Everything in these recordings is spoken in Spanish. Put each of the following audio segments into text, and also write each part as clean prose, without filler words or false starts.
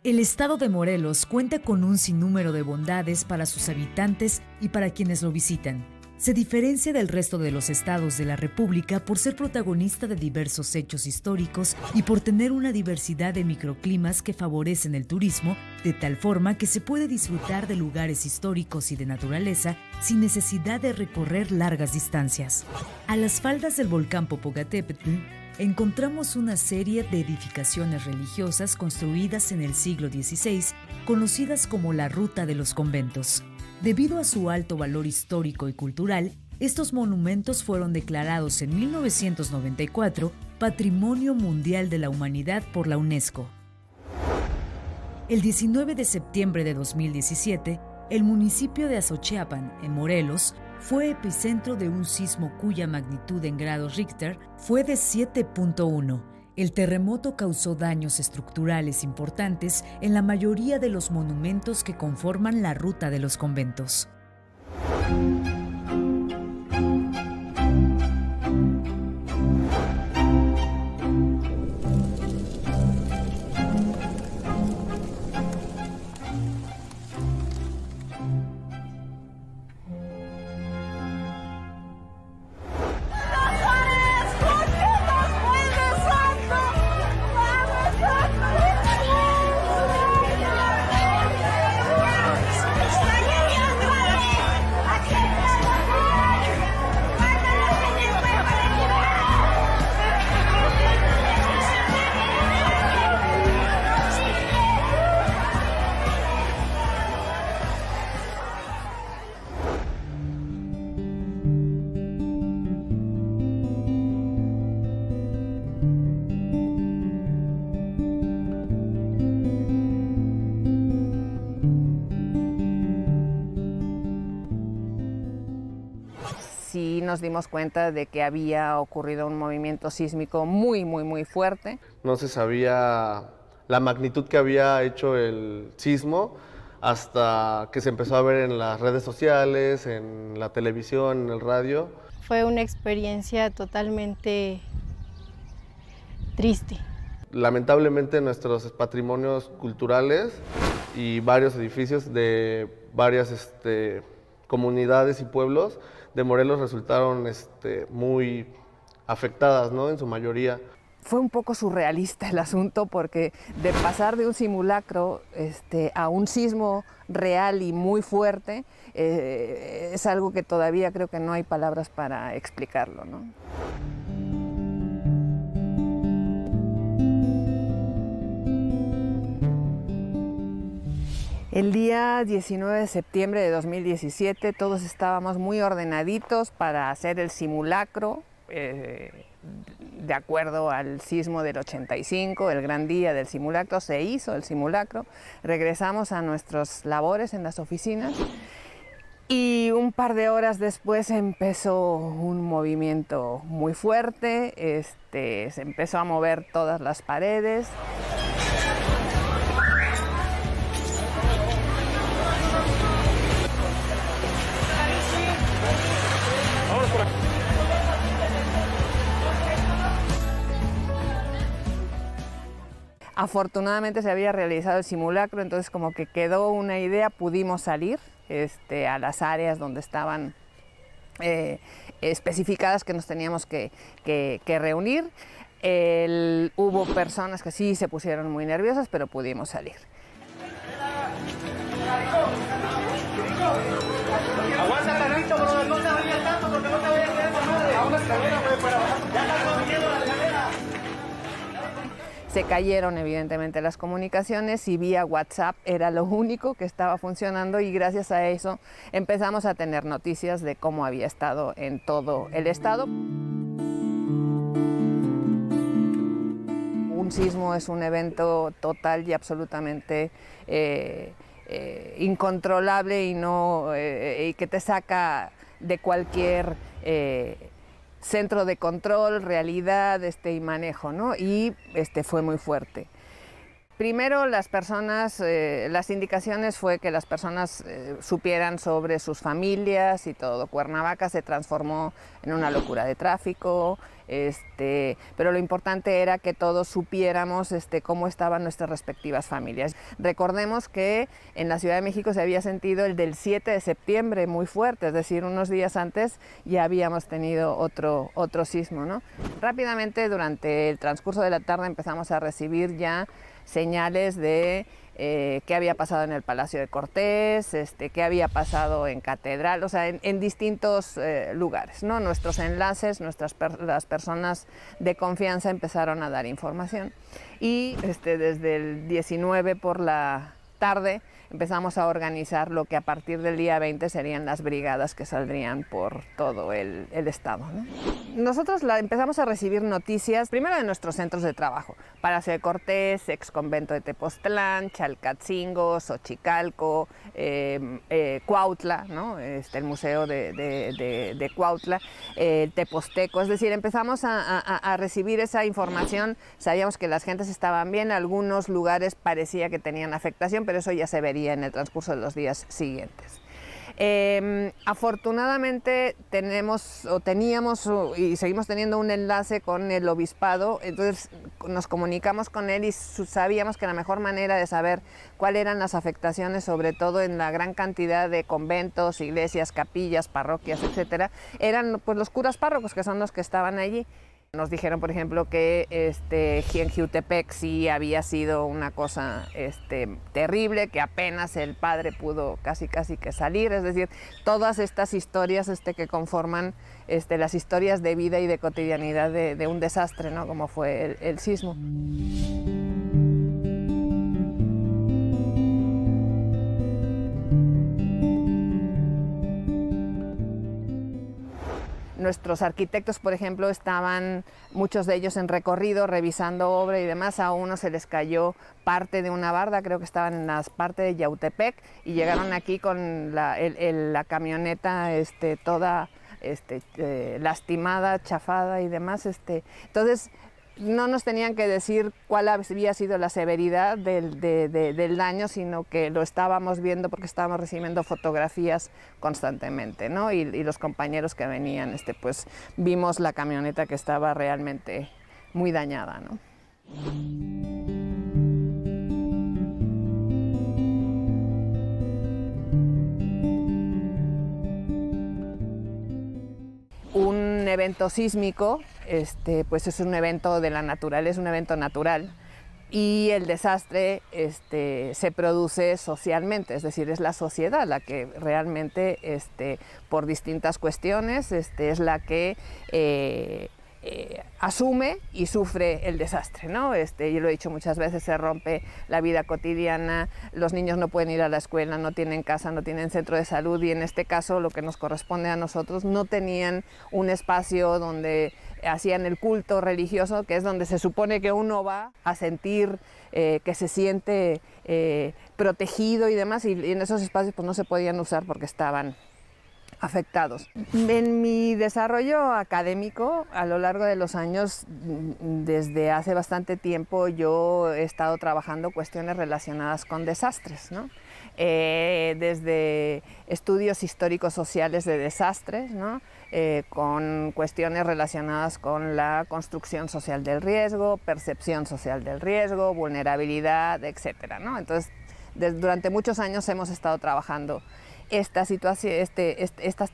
El estado de Morelos cuenta con un sinnúmero de bondades para sus habitantes y para quienes lo visitan. Se diferencia del resto de los estados de la República por ser protagonista de diversos hechos históricos y por tener una diversidad de microclimas que favorecen el turismo, de tal forma que se puede disfrutar de lugares históricos y de naturaleza sin necesidad de recorrer largas distancias. A las faldas del volcán Popocatépetl encontramos una serie de edificaciones religiosas construidas en el siglo XVI, conocidas como la Ruta de los Conventos. Debido a su alto valor histórico y cultural, estos monumentos fueron declarados en 1994 Patrimonio Mundial de la Humanidad por la UNESCO. El 19 de septiembre de 2017, el municipio de Azochiapan, en Morelos, fue epicentro de un sismo cuya magnitud en grados Richter fue de 7.1. El terremoto causó daños estructurales importantes en la mayoría de los monumentos que conforman la Ruta de los Conventos. Sí nos dimos cuenta de que había ocurrido un movimiento sísmico muy fuerte. No se sabía la magnitud que había hecho el sismo hasta que se empezó a ver en las redes sociales, en la televisión, en el radio. Fue una experiencia totalmente triste. Lamentablemente nuestros patrimonios culturales y varios edificios de varias comunidades y pueblos de Morelos resultaron muy afectadas, ¿no? En su mayoría. Fue un poco surrealista el asunto porque de pasar de un simulacro a un sismo real y muy fuerte es algo que todavía creo que no hay palabras para explicarlo, ¿no? El día 19 de septiembre de 2017 todos estábamos muy ordenaditos para hacer el simulacro de acuerdo al sismo del 85, el gran día del simulacro. Se hizo el simulacro, regresamos a nuestras labores en las oficinas y un par de horas después empezó un movimiento muy fuerte, se empezó a mover todas las paredes. Afortunadamente se había realizado el simulacro, entonces como que quedó una idea, pudimos salir a las áreas donde estaban especificadas que nos teníamos que reunir. Hubo personas que sí se pusieron muy nerviosas, pero pudimos salir. Aguanta tantito, bro, no te vayas tanto porque no te vayas a quedar con madre. A una escalera, güey, pero ya está viniendo la escalera. Se cayeron evidentemente las comunicaciones y vía WhatsApp era lo único que estaba funcionando y gracias a eso empezamos a tener noticias de cómo había estado en todo el estado. Un sismo es un evento total y absolutamente incontrolable y que te saca de cualquier centro de control, realidad y manejo, ¿no? Y fue muy fuerte. Primero las personas, las indicaciones fue que las personas supieran sobre sus familias y todo. Cuernavaca se transformó en una locura de tráfico, pero lo importante era que todos supiéramos cómo estaban nuestras respectivas familias. Recordemos que en la Ciudad de México se había sentido el del 7 de septiembre muy fuerte, es decir, unos días antes ya habíamos tenido otro sismo, ¿no? Rápidamente durante el transcurso de la tarde empezamos a recibir ya señales de qué había pasado en el Palacio de Cortés, qué había pasado en Catedral, o sea, en distintos lugares, ¿no? Nuestros enlaces, las personas de confianza empezaron a dar información y desde el 19 por la tarde empezamos a organizar lo que a partir del día 20 serían las brigadas que saldrían por todo el estado, ¿no? Nosotros empezamos a recibir noticias primero de nuestros centros de trabajo, Palacio de Cortés, ex convento de Tepoztlán, Chalcatzingo, Xochicalco, Cuautla, ¿no? El museo de Cuautla, Teposteco, es decir, empezamos a recibir esa información, sabíamos que las gentes estaban bien, algunos lugares parecía que tenían afectación, pero eso ya se vería en el transcurso de los días siguientes. Afortunadamente teníamos y seguimos teniendo un enlace con el obispado, entonces nos comunicamos con él y sabíamos que la mejor manera de saber cuáles eran las afectaciones, sobre todo en la gran cantidad de conventos, iglesias, capillas, parroquias, etcétera, eran pues los curas párrocos, que son los que estaban allí. Nos dijeron, por ejemplo, que Jienjiutepec sí había sido una cosa terrible, que apenas el padre pudo casi que salir, es decir, todas estas historias que conforman las historias de vida y de cotidianidad de un desastre, ¿no? Como fue el sismo. Nuestros arquitectos, por ejemplo, estaban muchos de ellos en recorrido, revisando obra y demás. A uno se les cayó parte de una barda, creo que estaban en la parte de Yautepec, y llegaron aquí con la camioneta toda lastimada, chafada y demás. Entonces, no nos tenían que decir cuál había sido la severidad del daño, sino que lo estábamos viendo porque estábamos recibiendo fotografías constantemente, ¿no? Y los compañeros que venían, pues vimos la camioneta que estaba realmente muy dañada, ¿no? Un evento sísmico, pues es un evento de la naturaleza, es un evento natural, y el desastre se produce socialmente, es decir, es la sociedad la que realmente, por distintas cuestiones, es la que asume y sufre el desastre, ¿no? Yo lo he dicho muchas veces, se rompe la vida cotidiana, los niños no pueden ir a la escuela, no tienen casa, no tienen centro de salud, y en este caso lo que nos corresponde a nosotros, no tenían un espacio donde hacían el culto religioso, que es donde se supone que uno va a sentir que se siente protegido y demás, y en esos espacios pues no se podían usar porque estaban afectados. En mi desarrollo académico, a lo largo de los años, desde hace bastante tiempo, yo he estado trabajando cuestiones relacionadas con desastres, ¿no? Desde estudios históricos sociales de desastres, ¿no? Con cuestiones relacionadas con la construcción social del riesgo, percepción social del riesgo, vulnerabilidad, etcétera, ¿no? Entonces, durante muchos años hemos estado trabajando esta situación, estos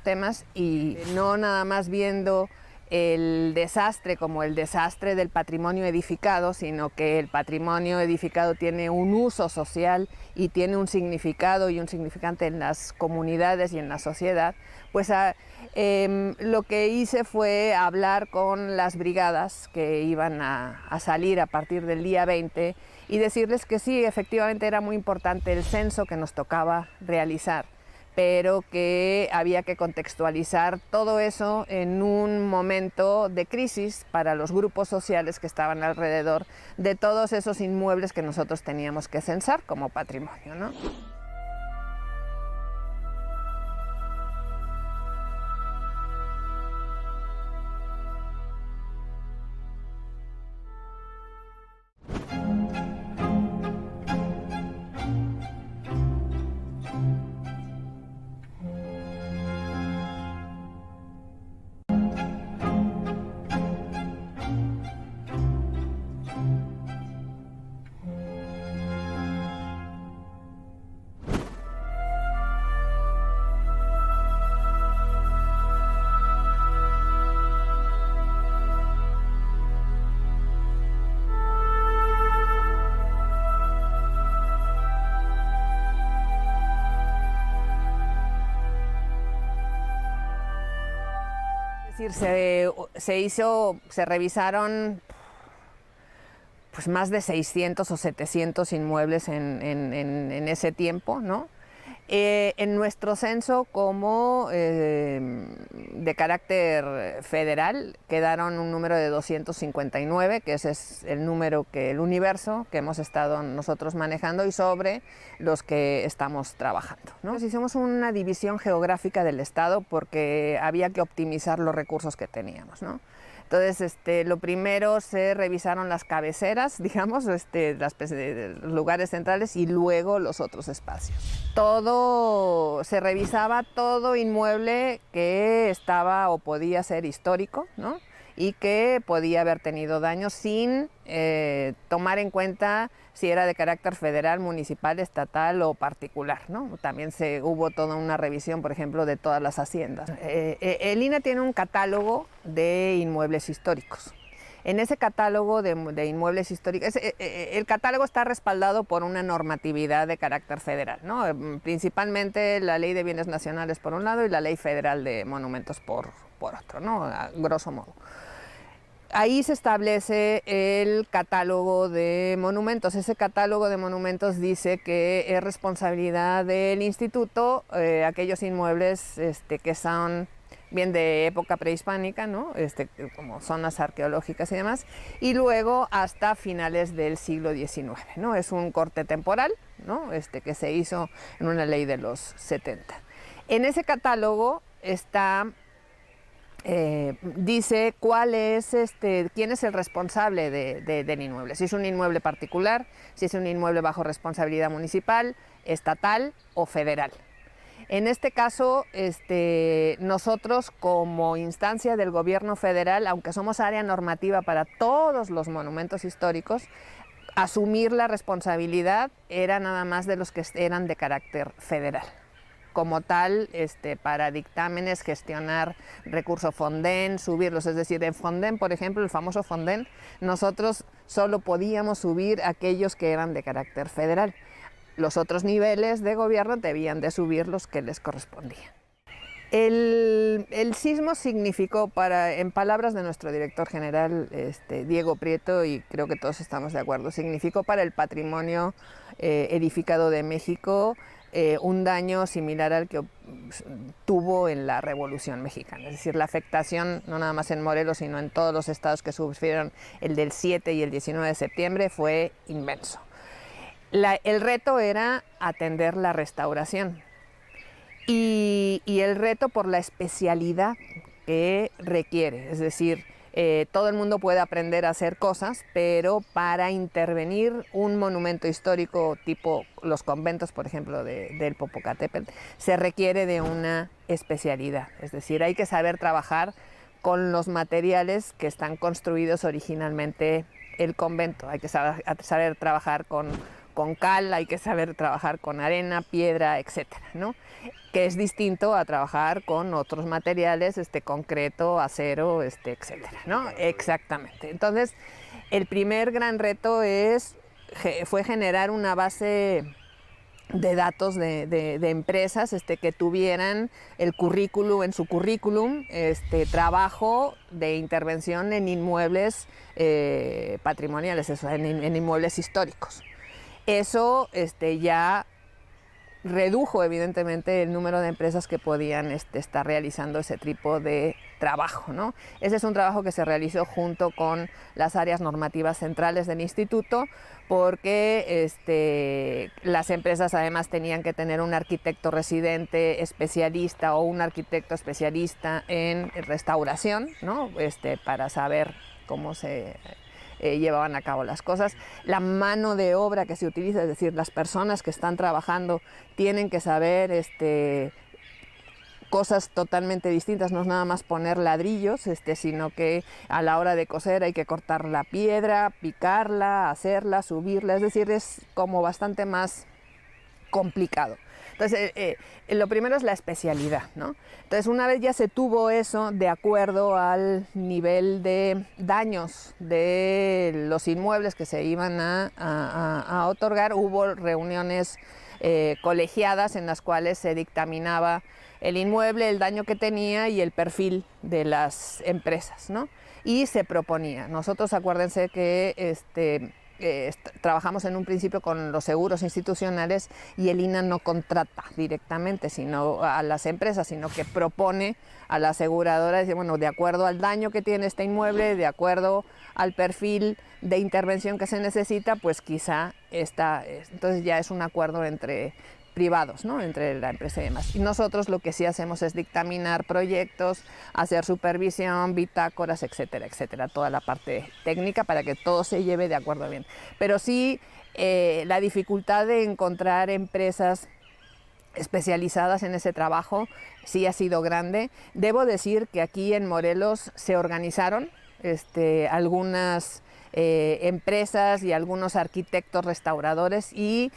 temas, y no nada más viendo el desastre como el desastre del patrimonio edificado, sino que el patrimonio edificado tiene un uso social y tiene un significado y un significante en las comunidades y en la sociedad. Pues lo que hice fue hablar con las brigadas que iban a salir a partir del día 20 y decirles que sí, efectivamente era muy importante el censo que nos tocaba realizar, pero que había que contextualizar todo eso en un momento de crisis para los grupos sociales que estaban alrededor de todos esos inmuebles que nosotros teníamos que censar como patrimonio, ¿no? decir, se revisaron pues más de 600 o 700 inmuebles en ese tiempo, ¿no? En nuestro censo como de carácter federal quedaron un número de 259, que ese es el número el universo que hemos estado nosotros manejando y sobre los que estamos trabajando, ¿no? Pues hicimos una división geográfica del estado porque había que optimizar los recursos que teníamos, ¿no? Entonces, lo primero se revisaron las cabeceras, digamos, los lugares centrales y luego los otros espacios. Se revisaba todo inmueble que estaba o podía ser histórico, ¿no? Y que podía haber tenido daños sin tomar en cuenta si era de carácter federal, municipal, estatal o particular, ¿no? También hubo toda una revisión, por ejemplo, de todas las haciendas. El INAH tiene un catálogo de inmuebles históricos. En ese catálogo de inmuebles históricos, el catálogo está respaldado por una normatividad de carácter federal, ¿no? Principalmente la Ley de Bienes Nacionales por un lado y la Ley Federal de Monumentos por otro, ¿no? A grosso modo. Ahí se establece el catálogo de monumentos. Ese catálogo de monumentos dice que es responsabilidad del instituto aquellos inmuebles que son bien de época prehispánica, ¿no? Como zonas arqueológicas y demás, y luego hasta finales del siglo XIX, ¿no? Es un corte temporal, ¿no? Que se hizo en una ley de los 70. En ese catálogo dice quién es el responsable del inmueble, si es un inmueble particular, si es un inmueble bajo responsabilidad municipal, estatal o federal. En este caso, nosotros como instancia del gobierno federal, aunque somos área normativa para todos los monumentos históricos, asumir la responsabilidad era nada más de los que eran de carácter federal. Como tal, para dictámenes, gestionar recurso Fonden, subirlos, es decir, en Fonden, por ejemplo, el famoso Fonden, nosotros solo podíamos subir aquellos que eran de carácter federal. Los otros niveles de gobierno debían de subir los que les correspondían. El sismo significó, en palabras de nuestro director general, Diego Prieto, y creo que todos estamos de acuerdo, significó para el patrimonio edificado de México un daño similar al que tuvo en la Revolución Mexicana. Es decir, la afectación, no nada más en Morelos, sino en todos los estados que sufrieron el del 7 y el 19 de septiembre, fue inmenso. El reto era atender la restauración y el reto por la especialidad que requiere, es decir, todo el mundo puede aprender a hacer cosas, pero para intervenir un monumento histórico tipo los conventos, por ejemplo, del Popocatépetl, se requiere de una especialidad, es decir, hay que saber trabajar con los materiales que están construidos originalmente el convento, hay que saber trabajar con cal, hay que saber trabajar con arena, piedra, etcétera, ¿no? Que es distinto a trabajar con otros materiales, concreto, acero, etcétera, ¿no? Exactamente. Entonces, el primer gran reto fue generar una base de datos de empresas que tuvieran el currículum, en su currículum, trabajo de intervención en inmuebles patrimoniales, en inmuebles históricos. Eso ya redujo evidentemente el número de empresas que podían estar realizando ese tipo de trabajo, ¿no? Ese es un trabajo que se realizó junto con las áreas normativas centrales del instituto, porque las empresas además tenían que tener un arquitecto residente especialista o un arquitecto especialista en restauración, ¿no? Para saber cómo se llevaban a cabo las cosas. La mano de obra que se utiliza, es decir, las personas que están trabajando tienen que saber cosas totalmente distintas, no es nada más poner ladrillos, sino que a la hora de coser hay que cortar la piedra, picarla, hacerla, subirla, es decir, es como bastante más complicado. Entonces, lo primero es la especialidad, ¿no? Entonces, una vez ya se tuvo eso, de acuerdo al nivel de daños de los inmuebles que se iban a otorgar, hubo reuniones colegiadas en las cuales se dictaminaba el inmueble, el daño que tenía y el perfil de las empresas, ¿no? Y se proponía. Nosotros, acuérdense que trabajamos en un principio con los seguros institucionales y el INAH no contrata directamente sino a las empresas, sino que propone a la aseguradora, dice, bueno, de acuerdo al daño que tiene este inmueble, de acuerdo al perfil de intervención que se necesita, pues quizá entonces ya es un acuerdo entre privados, ¿no? Entre la empresa y demás. Y nosotros lo que sí hacemos es dictaminar proyectos, hacer supervisión, bitácoras, etcétera, etcétera, toda la parte técnica para que todo se lleve de acuerdo bien. Pero sí, la dificultad de encontrar empresas especializadas en ese trabajo sí ha sido grande. Debo decir que aquí en Morelos se organizaron algunas empresas y algunos arquitectos restauradores y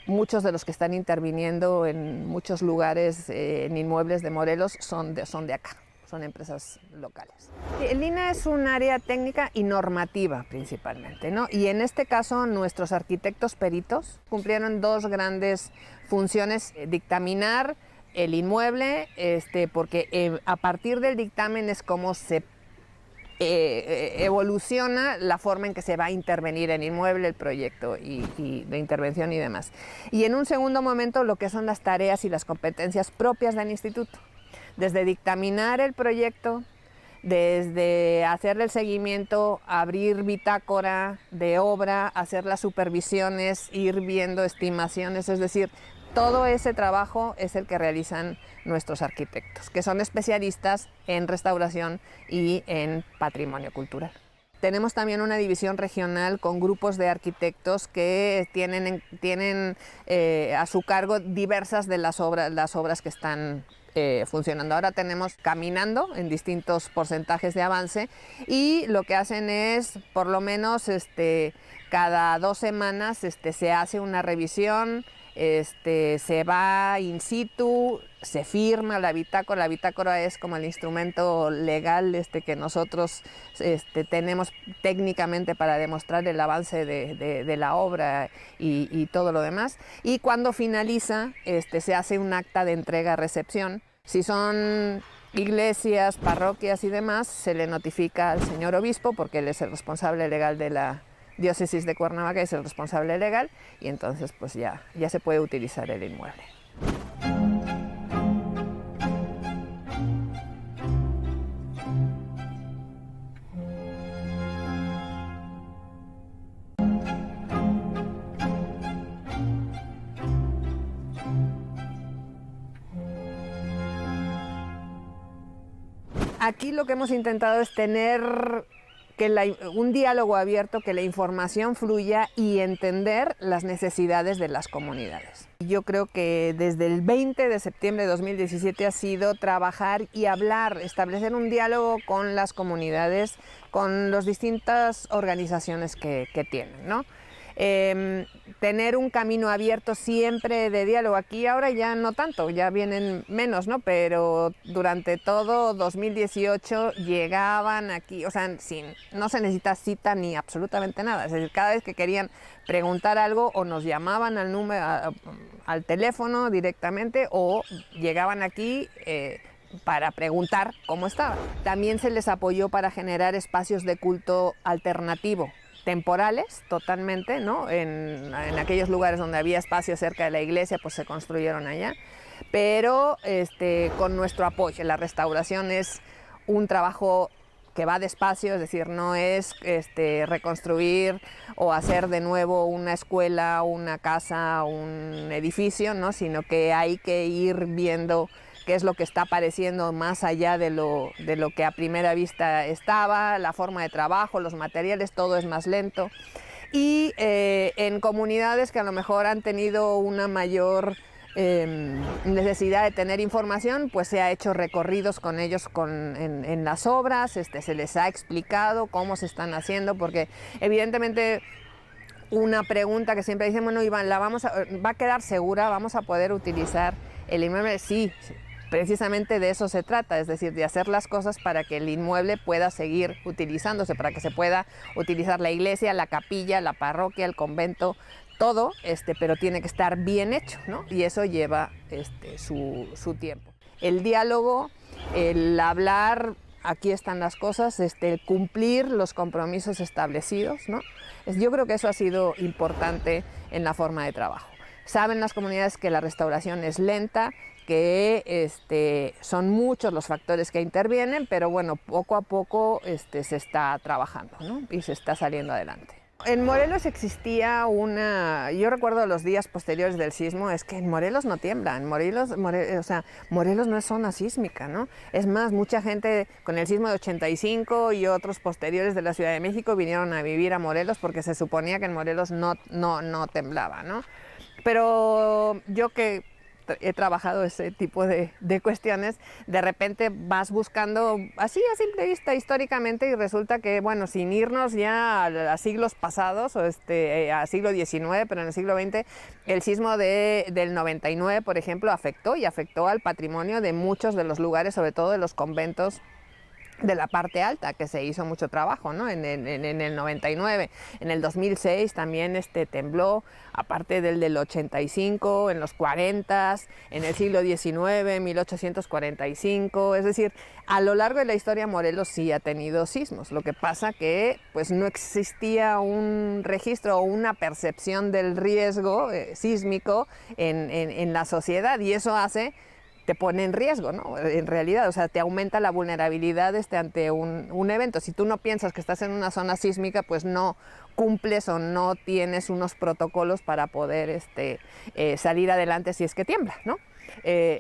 muchos de los que están interviniendo en muchos lugares en inmuebles de Morelos son de acá, son empresas locales. El INAH es un área técnica y normativa principalmente, ¿no? Y en este caso nuestros arquitectos peritos cumplieron dos grandes funciones: dictaminar el inmueble, porque a partir del dictamen es como se evoluciona la forma en que se va a intervenir en inmueble, el proyecto y de intervención y demás. Y en un segundo momento lo que son las tareas y las competencias propias del instituto, desde dictaminar el proyecto, desde hacerle el seguimiento, abrir bitácora de obra, hacer las supervisiones, ir viendo estimaciones, es decir, todo ese trabajo es el que realizan nuestros arquitectos, que son especialistas en restauración y en patrimonio cultural. Tenemos también una división regional con grupos de arquitectos que tienen a su cargo diversas de las obras que están funcionando. Ahora tenemos caminando en distintos porcentajes de avance y lo que hacen es, por lo menos cada 2 semanas se hace una revisión, se va in situ, se firma la bitácora. La bitácora es como el instrumento legal que nosotros tenemos técnicamente para demostrar el avance de la obra y todo lo demás. Y cuando finaliza, se hace un acta de entrega-recepción. Si son iglesias, parroquias y demás, se le notifica al señor obispo, porque él es el responsable legal de la Diócesis de Cuernavaca, es el responsable legal, y entonces pues ya se puede utilizar el inmueble. Aquí lo que hemos intentado es tener un diálogo abierto, que la información fluya y entender las necesidades de las comunidades. Yo creo que desde el 20 de septiembre de 2017 ha sido trabajar y hablar, establecer un diálogo con las comunidades, con las distintas organizaciones que tienen, ¿no? Tener un camino abierto siempre de diálogo. Aquí ahora ya no tanto, ya vienen menos, ¿no? Pero durante todo 2018 llegaban aquí, o sea, no se necesita cita ni absolutamente nada. Es decir, cada vez que querían preguntar algo o nos llamaban al teléfono directamente o llegaban aquí para preguntar cómo estaba. También se les apoyó para generar espacios de culto alternativo, temporales totalmente, ¿no? En aquellos lugares donde había espacio cerca de la iglesia, pues se construyeron allá, pero con nuestro apoyo. La restauración es un trabajo que va despacio, es decir, no es reconstruir o hacer de nuevo una escuela, una casa, un edificio, ¿no? Sino que hay que ir viendo qué es lo que está apareciendo más allá de lo que a primera vista estaba, la forma de trabajo, los materiales, todo es más lento. Y en comunidades que a lo mejor han tenido una mayor necesidad de tener información, pues se ha hecho recorridos con ellos en las obras, se les ha explicado cómo se están haciendo, porque evidentemente una pregunta que siempre dicen, bueno, Iván, ¿va a quedar segura? ¿Vamos a poder utilizar el inmueble? Sí. Precisamente de eso se trata, es decir, de hacer las cosas para que el inmueble pueda seguir utilizándose, para que se pueda utilizar la iglesia, la capilla, la parroquia, el convento, todo, pero tiene que estar bien hecho, ¿no? Y eso lleva su tiempo. El diálogo, el hablar, aquí están las cosas, el cumplir los compromisos establecidos, ¿no? Yo creo que eso ha sido importante en la forma de trabajo. Saben las comunidades que la restauración es lenta, que son muchos los factores que intervienen, pero bueno, poco a poco se está trabajando, ¿no? Y se está saliendo adelante. En Morelos existía yo recuerdo los días posteriores del sismo, es que en Morelos no tiembla, Morelos no es zona sísmica, ¿no? Es más, mucha gente con el sismo de 85 y otros posteriores de la Ciudad de México vinieron a vivir a Morelos porque se suponía que en Morelos no temblaba, ¿no? Pero yo que he trabajado ese tipo de cuestiones, de repente vas buscando así a simple vista históricamente y resulta que, bueno, sin irnos ya a siglos pasados o a siglo XIX, pero en el siglo XX, el sismo del 99, por ejemplo, afectó al patrimonio de muchos de los lugares, sobre todo de los conventos de la parte alta, que se hizo mucho trabajo, ¿no? En el 99, en el 2006 también tembló, aparte del 85, en los 40, en el siglo XIX, 1845, es decir, a lo largo de la historia Morelos sí ha tenido sismos, lo que pasa que pues no existía un registro o una percepción del riesgo sísmico en la sociedad, y eso te pone en riesgo, ¿no? En realidad, o sea, te aumenta la vulnerabilidad ante un evento. Si tú no piensas que estás en una zona sísmica, pues no cumples o no tienes unos protocolos para poder salir adelante si es que tiembla, ¿no?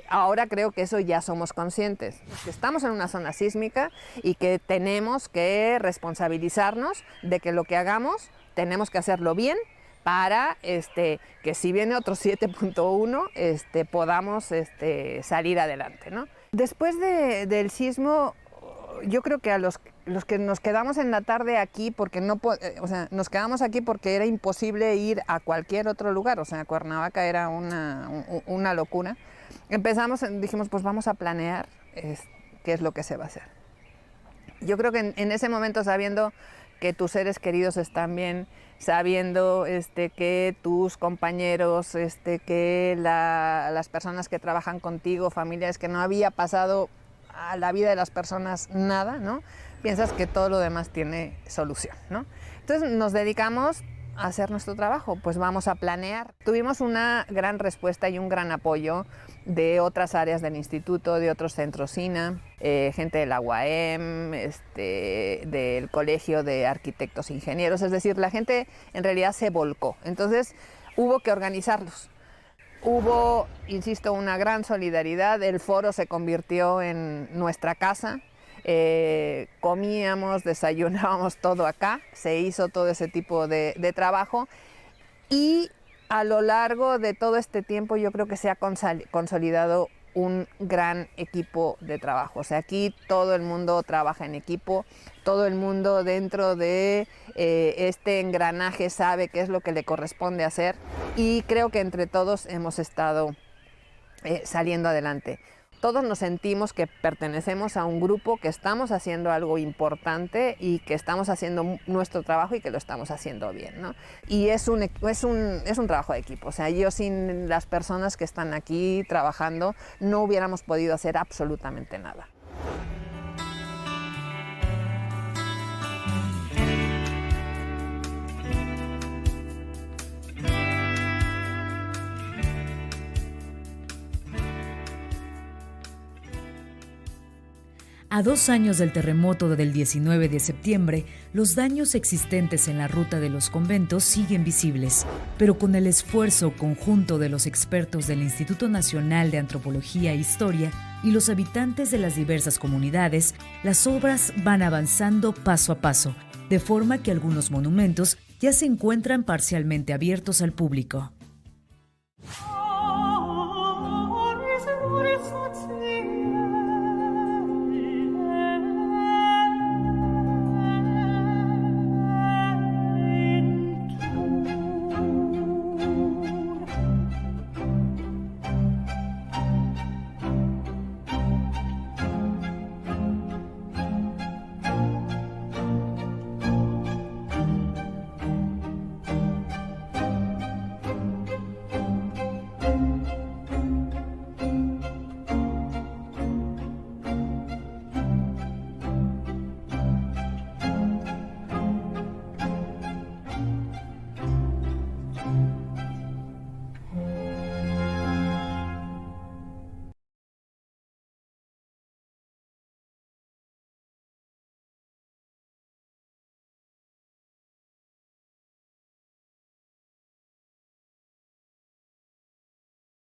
Ahora creo que eso ya somos conscientes, que estamos en una zona sísmica y que tenemos que responsabilizarnos de que lo que hagamos tenemos que hacerlo bien, para que si viene otro 7.1 podamos salir adelante, ¿no? Después del sismo, yo creo que a los que nos quedamos en la tarde aquí, porque nos quedamos aquí porque era imposible ir a cualquier otro lugar, o sea, Cuernavaca era una locura. Dijimos, pues vamos a planear qué es lo que se va a hacer. Yo creo que en ese momento, sabiendo que tus seres queridos están bien, sabiendo que tus compañeros, que las personas que trabajan contigo, familiares, que no había pasado a la vida de las personas nada, ¿no? Piensas que todo lo demás tiene solución, ¿no? Entonces nos dedicamos a hacer nuestro trabajo, pues vamos a planear. Tuvimos una gran respuesta y un gran apoyo de otras áreas del instituto, de otros centros SINA, gente de la UAM, del Colegio de Arquitectos e Ingenieros, es decir, la gente en realidad se volcó. Entonces hubo que organizarlos. Hubo, insisto, una gran solidaridad, el foro se convirtió en nuestra casa, comíamos, desayunábamos todo acá, se hizo todo ese tipo de trabajo, y a lo largo de todo este tiempo yo creo que se ha consolidado un gran equipo de trabajo. O sea, aquí todo el mundo trabaja en equipo, todo el mundo dentro de este engranaje sabe qué es lo que le corresponde hacer, y creo que entre todos hemos estado saliendo adelante. Todos nos sentimos que pertenecemos a un grupo, que estamos haciendo algo importante y que estamos haciendo nuestro trabajo y que lo estamos haciendo bien, ¿no? Y es un trabajo de equipo. O sea, yo sin las personas que están aquí trabajando no hubiéramos podido hacer absolutamente nada. A 2 años del terremoto del 19 de septiembre, los daños existentes en la ruta de los conventos siguen visibles, pero con el esfuerzo conjunto de los expertos del Instituto Nacional de Antropología e Historia y los habitantes de las diversas comunidades, las obras van avanzando paso a paso, de forma que algunos monumentos ya se encuentran parcialmente abiertos al público.